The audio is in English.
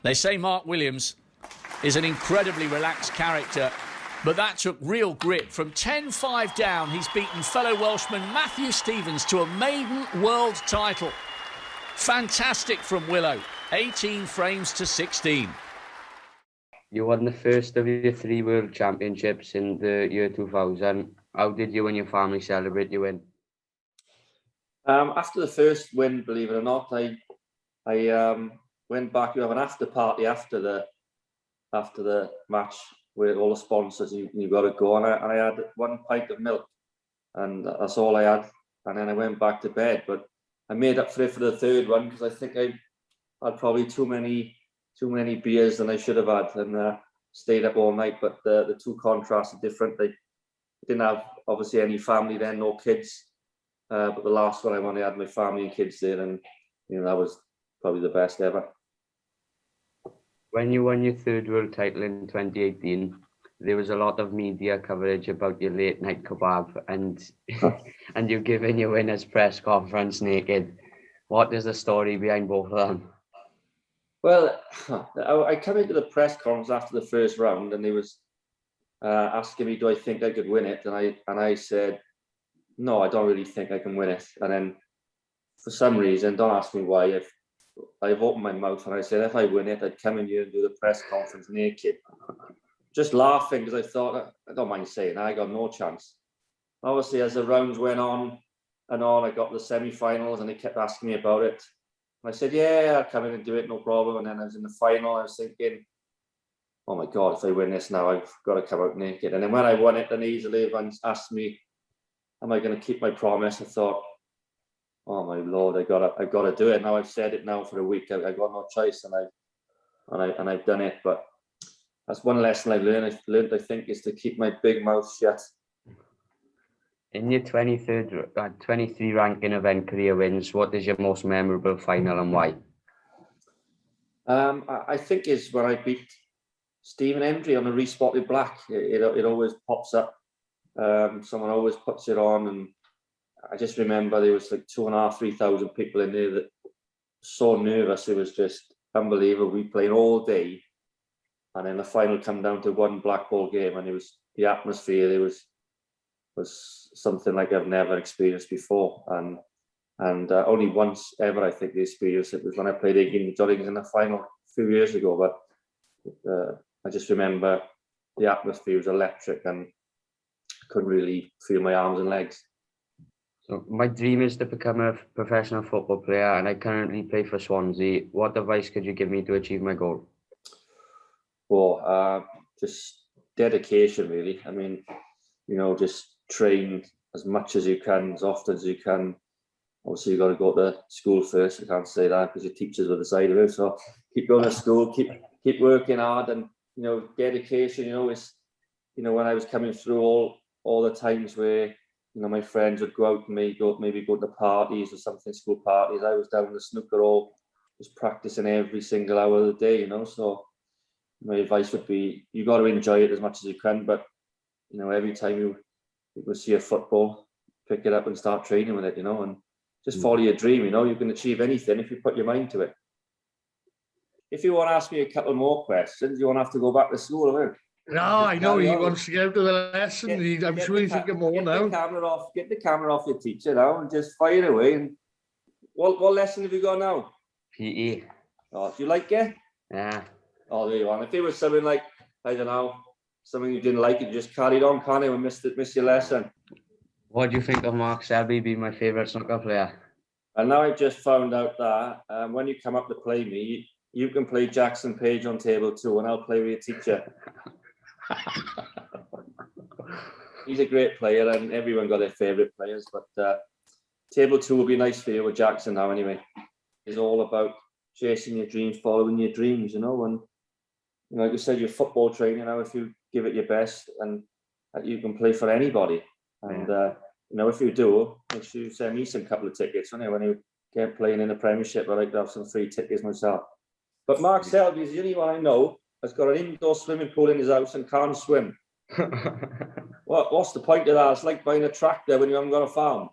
They say Mark Williams is an incredibly relaxed character, but that took real grit. From 10-5 down, he's beaten fellow Welshman Matthew Stevens to a maiden world title. Fantastic from Willow, 18 frames to 16. You won the first of your 3 World Championships in the year 2000. How did you and your family celebrate your win? After the first win, believe it or not, I went back. You have an after party after the match with all the sponsors. You got to go, and I had 1 pint of milk, and that's all I had. And then I went back to bed. But I made up for it for the third one because I think I had probably too many beers than I should have had, and stayed up all night. But the two contrasts are different. They didn't have obviously any family then, no kids. But the last one I won, I had my family and kids there, and that was probably the best ever. When you won your 3rd world title in 2018, there was a lot of media coverage about your late night kebab and and you giving your winners press conference naked. What is the story behind both of them? Well, I come into the press conference after the first round, and they was asking me, do I think I could win it? And I said, no, I don't really think I can win it. And then for some reason, don't ask me why, I've opened my mouth and I said, if I win it, I'd come in here and do the press conference naked. Just laughing because I thought, I don't mind saying, I got no chance. Obviously, as the rounds went on and on, I got the semi-finals and they kept asking me about it. And I said, yeah, I'll come in and do it, no problem. And then I was in the final, I was thinking, oh my God, if I win this now, I've got to come out naked. And then when I won it, then easily everyone asked me, am I going to keep my promise? I thought, oh my Lord, I've got to do it. Now I've said it now for a week. I've got no choice, and I've done it. But that's one lesson I've learned. I think, is to keep my big mouth shut. In your 23 ranking event career wins, what is your most memorable final and why? I think is when I beat Stephen Hendry on a respotted black. It always pops up. Someone always puts it on, and I just remember there was like 2,500-3,000 people in there that were so nervous. It was just unbelievable. We played all day, and then the final come down to one black ball game, and it was the atmosphere. There was something like I've never experienced before, and only once ever I think they experienced it was when I played against Doddings in the final a few years ago. But I just remember the atmosphere was electric, and couldn't really feel my arms and legs. So my dream is to become a professional football player, and I currently play for Swansea. What advice could you give me to achieve my goal? Well, just dedication, really. I mean, just train as much as you can, as often as you can. Obviously, you've got to go to school first. I can't say that because your teachers are the side of it. So keep going to school, keep working hard, and dedication. It's when I was coming through all the times where my friends would go out and maybe go to parties or something, school parties. I was down in the Snooker hall, just practicing every single hour of the day. So my advice would be, you got to enjoy it as much as you can, but every time you see a football, pick it up and start training with it, and just follow your dream. You can achieve anything if you put your mind to it. If you want to ask me a couple more questions, you won't have to go back to school, will you? No, I know he wants to get out of the lesson. I'm sure he's thinking more now. Get the camera off your teacher now and just fire away. And what lesson have you got now? PE. Oh, do you like it? Yeah. Oh, there you are. If it was something like, I don't know, something you didn't like, you just carried on, can't you, and miss your lesson. What do you think of Mark Selby being my favourite snooker player? And now I've just found out that when you come up to play me, you can play Jackson Page on table 2, and I'll play with your teacher. He's a great player, and everyone got their favourite players, but table 2 will be nice for you with Jackson now anyway. It's all about chasing your dreams, following your dreams, and like you said, your football training now, if you give it your best, and you can play for anybody. And if you do, make sure you send me some couple of tickets when you get playing in the Premiership. I'd like to have some free tickets myself. But Mark Selby is the only one I know has got an indoor swimming pool in his house and can't swim. What's the point of that? It's like buying a tractor when you haven't got a farm.